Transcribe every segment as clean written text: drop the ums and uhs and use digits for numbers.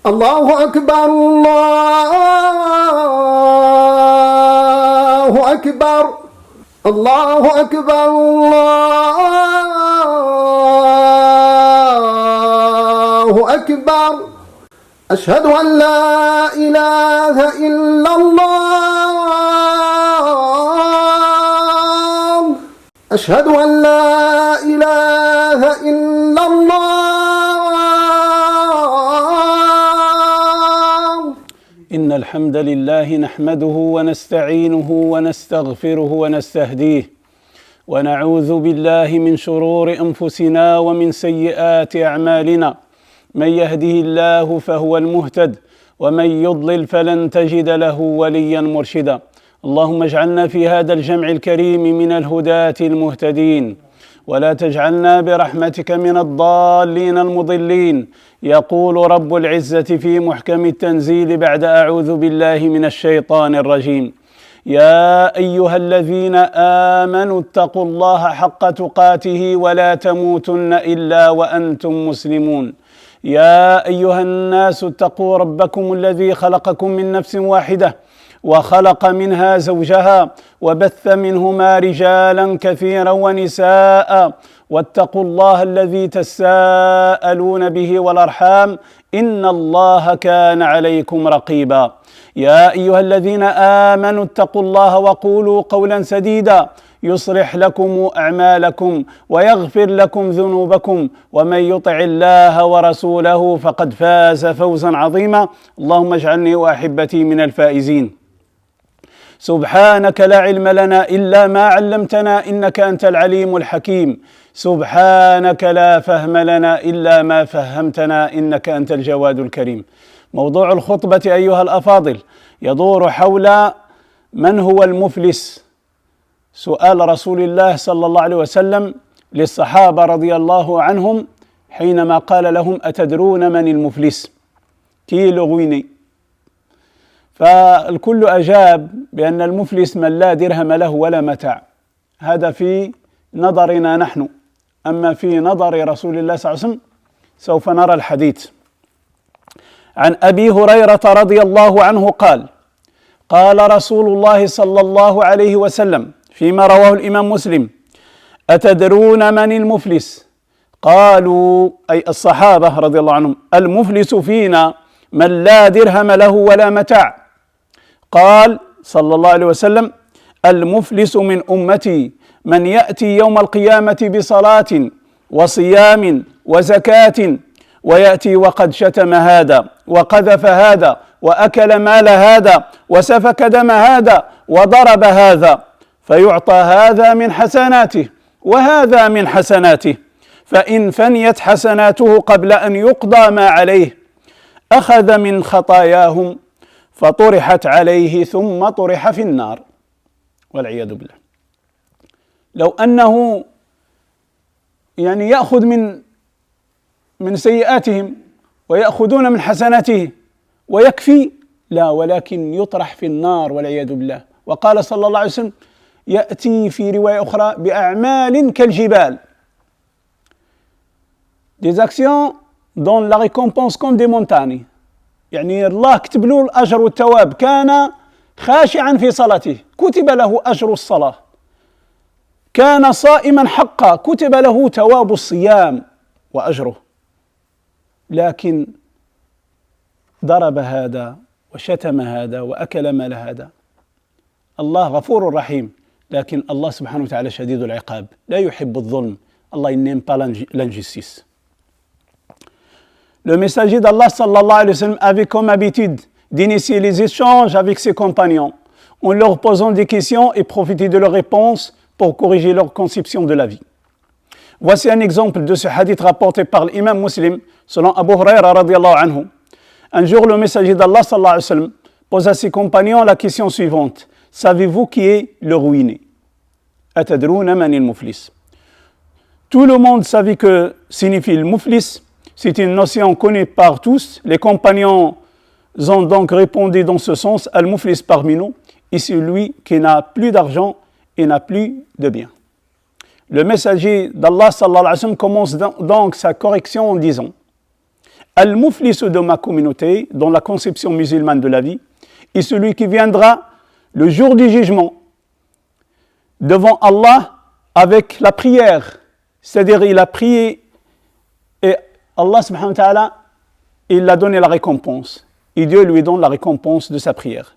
الله أكبر الله أكبر الله أكبر الله أكبر أشهد أن لا إله إلا الله أشهد أن لا إله إلا الله إن الحمد لله نحمده ونستعينه ونستغفره ونستهديه ونعوذ بالله من شرور أنفسنا ومن سيئات أعمالنا. من يهده الله فهو المهتد ومن يضلل فلن تجد له وليا مرشدا. اللهم اجعلنا في هذا الجمع الكريم من الهداة المهتدين ولا تجعلنا برحمتك من الضالين المضلين. يقول رب العزة في محكم التنزيل بعد أعوذ بالله من الشيطان الرجيم: يا أيها الذين آمنوا اتقوا الله حق تقاته ولا تموتن إلا وأنتم مسلمون. يا أيها الناس اتقوا ربكم الذي خلقكم من نفس واحدة وخلق منها زوجها وبث منهما رجالا كثيرا ونساء واتقوا الله الذي تساءلون به والأرحام إن الله كان عليكم رقيبا. يا أيها الذين آمنوا اتقوا الله وقولوا قولا سديدا يصلح لكم أعمالكم ويغفر لكم ذنوبكم ومن يطع الله ورسوله فقد فاز فوزا عظيما. اللهم اجعلني وأحبتي من الفائزين. سبحانك لا علم لنا إلا ما علمتنا إنك أنت العليم الحكيم. سبحانك لا فهم لنا إلا ما فهمتنا إنك أنت الجواد الكريم. موضوع الخطبة أيها الأفاضل يدور حول من هو المفلس. سؤال رسول الله صلى الله عليه وسلم للصحابة رضي الله عنهم حينما قال لهم: أتدرون من المفلس؟ كي لغويني؟ فالكل أجاب بأن المفلس من لا درهم له ولا متاع. هذا في نظرنا نحن، أما في نظر رسول الله صلى الله عليه وسلم سوف نرى الحديث. عن أبي هريرة رضي الله عنه قال: قال رسول الله صلى الله عليه وسلم فيما رواه الإمام مسلم: أتدرون من المفلس؟ قالوا أي الصحابة رضي الله عنهم: المفلس فينا من لا درهم له ولا متاع. قال صلى الله عليه وسلم: المفلس من أمتي من يأتي يوم القيامة بصلاة وصيام وزكاة ويأتي وقد شتم هذا وقذف هذا وأكل مال هذا وسفك دم هذا وضرب هذا، فيعطى هذا من حسناته وهذا من حسناته، فإن فنيت حسناته قبل أن يقضى ما عليه أخذ من خطاياهم فطرحت عليه ثم طرح في النار والعياذ بالله. لو أنه يأخذ من سيئاتهم ويأخذون من حسناته ويكفي، لا، ولكن يطرح في النار والعياذ بالله. وقال صلى الله عليه وسلم: يأتي في رواية أخرى بأعمال كالجبال، des actions dont la récompense comme des montagnes. الله كتب له الأجر والثواب. كان خاشعا في صلاته كتب له أجر الصلاة، كان صائما حقا كتب له ثواب الصيام وأجره، لكن ضرب هذا وشتم هذا وأكل مال هذا. الله غفور رحيم، لكن الله سبحانه وتعالى شديد العقاب، لا يحب الظلم. الله n'aime pas l'injustice. Le messager d'Allah sallallahu alayhi wa sallam avait comme habitude d'initier les échanges avec ses compagnons en leur posant des questions et profiter de leurs réponses pour corriger leur conception de la vie. Voici un exemple de ce hadith rapporté par l'imam Muslim selon Abu Huraira radiyallahu anhu. Un jour, le messager d'Allah sallallahu alayhi wa sallam pose à ses compagnons la question suivante: savez-vous qui est le ruiné? Atadrouna man al-muflis. Tout le monde savait que signifie le muflis. C'est une notion connue par tous. Les compagnons ont donc répondu dans ce sens: al-muflis parmi nous est celui qui n'a plus d'argent et n'a plus de biens. Le messager d'Allah sallallahu alayhi wa sallam commence donc sa correction en disant: Al-Muflis de ma communauté, dans la conception musulmane de la vie, est celui qui viendra le jour du jugement devant Allah avec la prière. C'est-à-dire, il a prié et Allah subhanahu wa ta'ala, il a donné la récompense. Et Dieu lui donne la récompense de sa prière.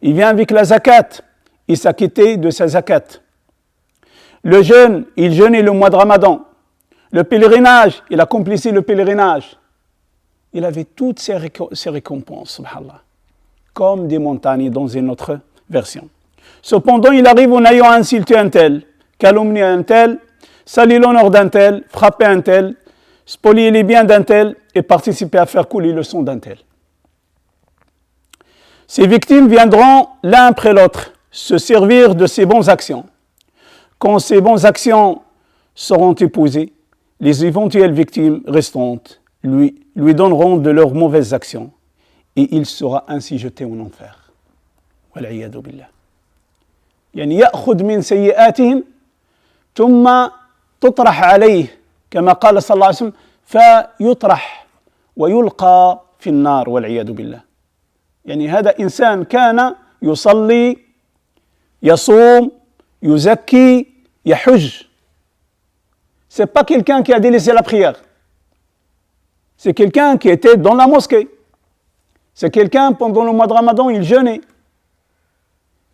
Il vient avec la zakat, il s'acquittait de sa zakat. Le jeûne, il jeûnait le mois de Ramadan. Le pèlerinage, il accomplissait le pèlerinage. Il avait toutes ces récompenses, subhanallah, comme des montagnes dans une autre version. Cependant, il arrive en ayant insulté un tel, calomnié un tel, sali l'honneur d'un tel, frappé un tel, spolié les biens d'un tel et participé à faire couler le sang d'un tel. Ces victimes viendront l'un après l'autre se servir de ces bonnes actions. Quand ces bonnes actions seront épousées, les éventuelles victimes restantes lui donneront de leurs mauvaises actions et il sera ainsi jeté en enfer. Wal'iyadu billah. يعني يأخذ من سيئاتهم ثم تطرح عليه كما قال صلى الله عليه وسلم فيطرح ويلقى في النار والعياذ بالله. يعني هذا إنسان كان يصلي يصوم يزكي يحج. C'est pas quelqu'un qui a délaissé la prière. C'est quelqu'un qui était dans la mosquée. C'est quelqu'un, pendant le mois de Ramadan, il jeûnait.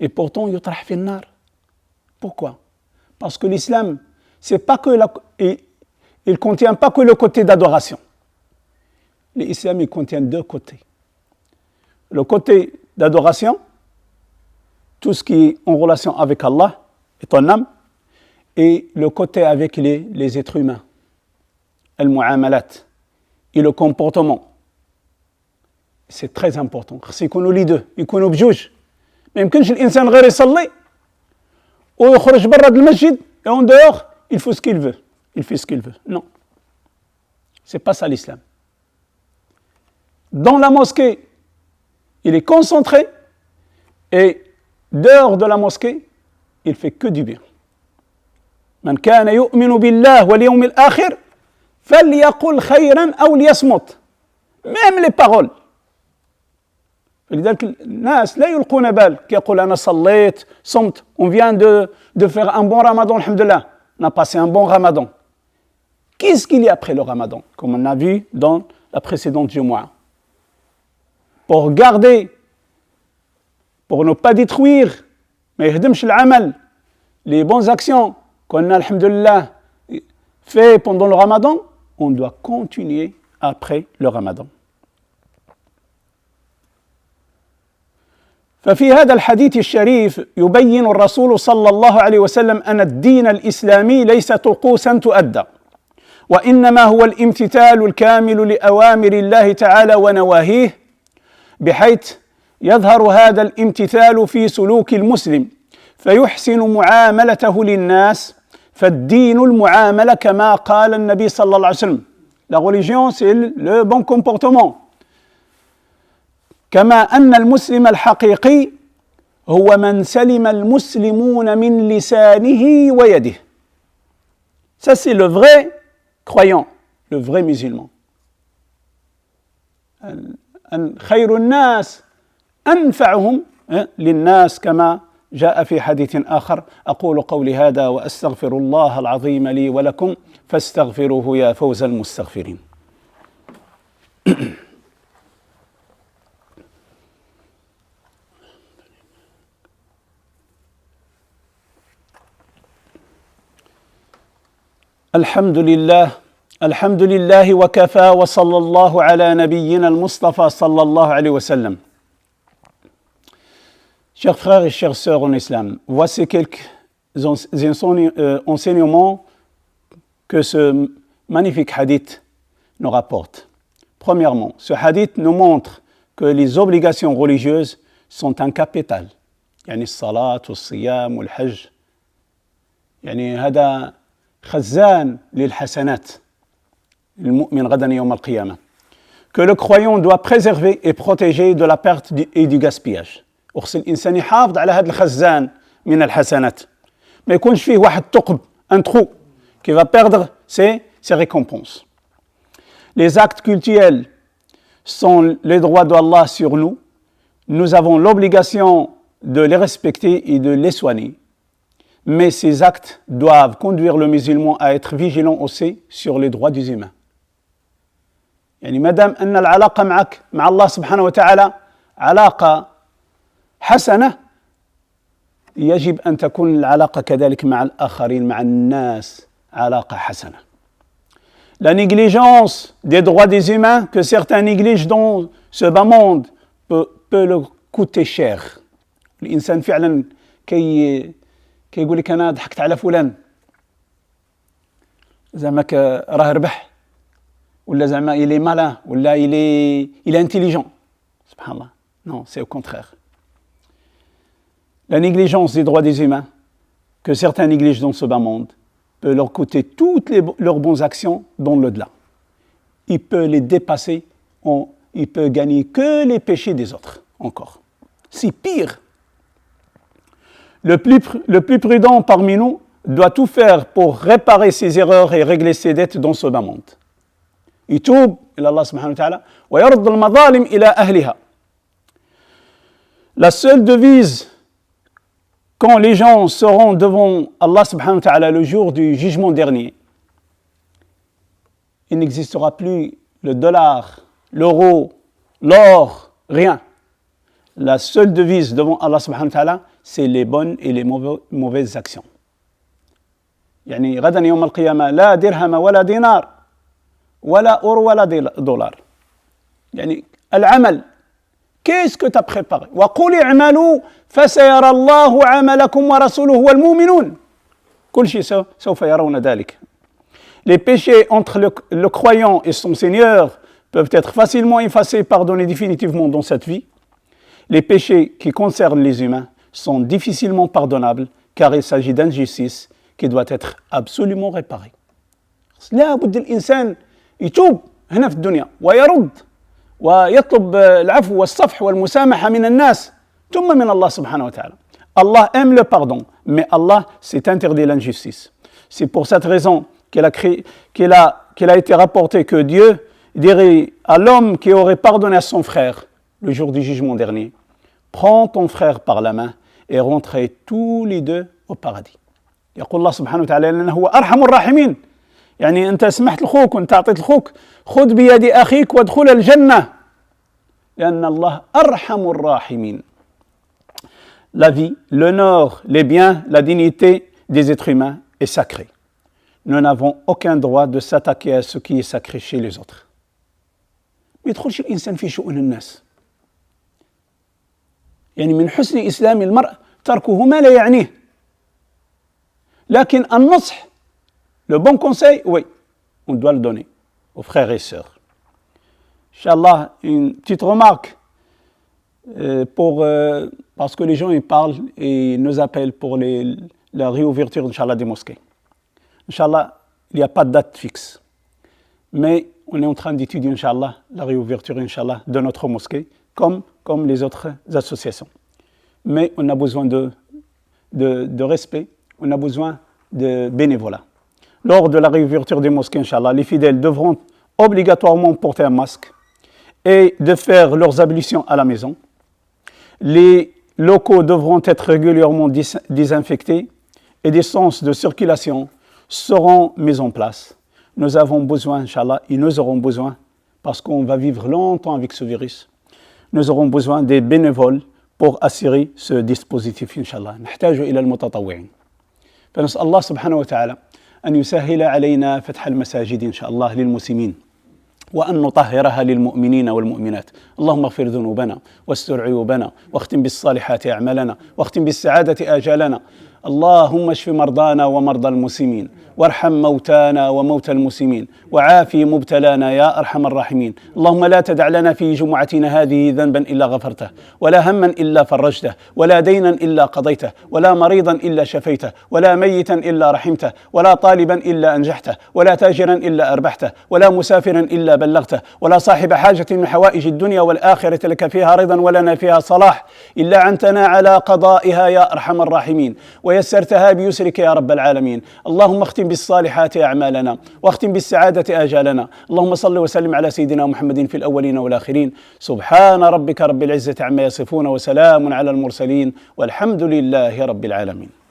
Et pourtant, yutrah fi nar. Pourquoi? Parce que l'islam, c'est pas que il contient pas que le côté d'adoration. L'islam, il contient deux côtés. Le côté d'adoration, tout ce qui est en relation avec Allah et ton âme, et le côté avec les êtres humains, al-mu'amalat, et le comportement. C'est très important. C'est qu'on lit deux, يكونوا بجوج. ما يمكنش الإنسان غير يصلي ويخرج برا المسجد et en dehors, il fait ce qu'il veut. Il fait ce qu'il veut. Non. C'est pas ça l'islam. Dans la mosquée, il est concentré et dehors de la mosquée, il fait que du bien. من كان يؤمن بالله واليوم الآخر فليقل خيرا أو ليصمت. Même les paroles. لذلك الناس لا يلقون بال كيقول أنا صليت صمت. On vient de faire un bon ramadan, alhamdoulilah. On a passé un bon ramadan. Qu'est-ce qu'il y a après le ramadan? Comme on a vu dans la précédente Jumu'ah. Pour garder, pour ne pas détruire, ما يهدمش العمل, les bonnes actions qu'on a, alhamdoulilah, fait pendant le ramadan, on doit continuer après le ramadan. ففي هذا الحديث الشريف يبين الرسول صلى الله عليه وسلم أن الدين الإسلامي ليس طقوسا تؤدى وإنما هو الامتثال الكامل لأوامر الله تعالى ونواهيه بحيث يظهر هذا الامتثال في سلوك المسلم فيحسن معاملته للناس فالدين المعاملة كما قال النبي صلى الله عليه وسلم. La religion, c'est le bon comportement. كما أن المسلم الحقيقي هو من سلم المسلمون من لسانه ويده. Ça, c'est le vrai croyant, le vrai musulman. خير الناس أنفعهم للناس كما جاء في حديث آخر. أقول قولي هذا وأستغفر الله العظيم لي ولكم فاستغفروه يا فوز المستغفرين. الحمد لله وكفى وصلى الله على نبينا المصطفى صلى الله عليه وسلم. Chers frères et chères sœurs en islam, voici quelques enseignements que ce magnifique hadith nous rapporte. Premièrement, ce hadith nous montre que les obligations religieuses sont un capital. يعني الصلاة والصيام والحج. يعني هذا خزان للحسنات المؤمن غدا يوم القيامة. Que le croyant doit préserver et protéger de la perte et du gaspillage. وخص الإنسان يحافظ على هذا الخزان من الحسنات. ما يكونش فيه واحد ثقب, un trou, qui va perdre ses récompenses. Les actes cultuels sont les droits d'Allah sur nous. Nous avons l'obligation de les respecter et de les soigner. Mais ces actes doivent conduire le musulman à être vigilant aussi sur les droits des humains. يعني ما دام أن العلاقة معك مع الله سبحانه وتعالى علاقة حسنة يجب أن تكون العلاقة كذلك مع الآخرين مع الناس علاقة حسنة. La négligence des droits des humains que certains négligent dans ce bas monde peut le coûter cher. الإنسان فعلا كي يقول لك أنا ضحكت على فلان زعما راه ربح ولا زعما il est malin ولا il est intelligent. Subhanallah. Non, c'est au contraire. La négligence des droits des humains que certains négligent dans ce bas monde peut leur coûter toutes leurs bonnes actions dans le-delà. Il peut les dépasser, il peut gagner que les péchés des autres encore. C'est pire. Le plus prudent parmi nous doit tout faire pour réparer ses erreurs et régler ses dettes dans ce bas monde. يتوب إلى الله سبحانه وتعالى ويرد المظالم إلى أهلها. La seule devise quand les gens seront devant Allah subhanahu wa ta'ala le jour du jugement dernier, il n'existera plus le dollar, l'euro, l'or, rien. La seule devise devant Allah subhanahu wa ta'ala, c'est les bonnes et les mauvaises actions. يعني غدا يوم القيامة لا درهم ولا دينار ولا أورو ولا دولار. يعني العمل Qu'est-ce que tu as préparé? وَقُلِ اعْمَلُوا فَسَيَرَى اللَّهُ عَمَلَكُمْ وَرَسُولُهُ وَالْمُؤْمِنُونَ كل شيء سوف يرون ذلك. Les péchés entre le croyant et son Seigneur peuvent être facilement effacés, pardonnés définitivement dans cette vie. Les péchés qui concernent les humains sont difficilement pardonnables car il s'agit d'injustice qui doit être absolument réparée. لا بد الإنسان يتوب هنا في الدنيا ويرد ويطلب العفو والصفح والمسامحة من الناس ثم من الله سبحانه وتعالى. Allah aime le pardon, mais Allah s'est interdit l'injustice. C'est pour cette raison qu'il a été rapporté que Dieu dirait à l'homme qui aurait pardonné à son frère le jour du jugement dernier, prends ton frère par la main et rentrez tous les deux au paradis. يقول الله سبحانه وتعالى أنه هو أرحم الراحمين. يعني أنت سمحت لأخوك وأنت أعطيت لأخوك خذ بيد أخيك وادخل الجنة لأن الله أرحم الراحمين. La vie, l'honneur, les biens, la dignité des êtres humains est sacrée. Nous n'avons aucun droit de s'attaquer à ce qui est sacré chez les autres. ما يدخلش الإنسان في شؤون الناس. يعني من حسن إسلام المرء تركه ما لا يعنيه. لكن النصح, le bon conseil, oui, on doit le donner aux frères et sœurs. Inch'Allah, une petite remarque parce que les gens ils parlent et nous appellent pour la réouverture Inch'Allah des mosquées. Inch'Allah, il n'y a pas de date fixe. Mais on est en train d'étudier Inch'Allah la réouverture Inch'Allah de notre mosquée comme les autres associations. Mais on a besoin de respect, on a besoin de bénévolat. Lors de la réouverture des mosquées, Inch'Allah, les fidèles devront obligatoirement porter un masque et de faire leurs ablutions à la maison. Les locaux devront être régulièrement désinfectés et des sens de circulation seront mis en place. Nous avons besoin, Inch'Allah, et nous aurons besoin, parce qu'on va vivre longtemps avec ce virus, nous aurons besoin des bénévoles pour assurer ce dispositif, Inch'Allah. نحتاج إلى المتطوعين. فنسأل الله سبحانه وتعالى أن يسهل علينا فتح المساجد إن شاء الله للمسلمين وأن نطهرها للمؤمنين والمؤمنات. اللهم اغفر ذنوبنا واستر عيوبنا واختم بالصالحات أعمالنا واختم بالسعادة آجالنا. اللهم اشف مرضانا ومرضى المسلمين وارحم موتانا وموتى المسلمين وعافي مبتلانا يا أرحم الراحمين. اللهم لا تدع لنا في جمعتنا هذه ذنبا إلا غفرته ولا هما إلا فرجته ولا دينا إلا قضيته ولا مريضا إلا شفيته ولا ميتا إلا رحمته ولا طالبا إلا أنجحته ولا تاجرا إلا أربحته ولا مسافرا إلا بلغته ولا صاحب حاجة من حوائج الدنيا والآخرة لك فيها رضا ولنا فيها صلاح إلا عنتنا على قضائها يا أرحم الراحمين. ويسرتها بيسرك يا رب العالمين. اللهم اختم بالصالحات أعمالنا واختم بالسعادة آجالنا. اللهم صل وسلم على سيدنا محمد في الأولين والآخرين. سبحان ربك رب العزة عما يصفون وسلام على المرسلين والحمد لله رب العالمين.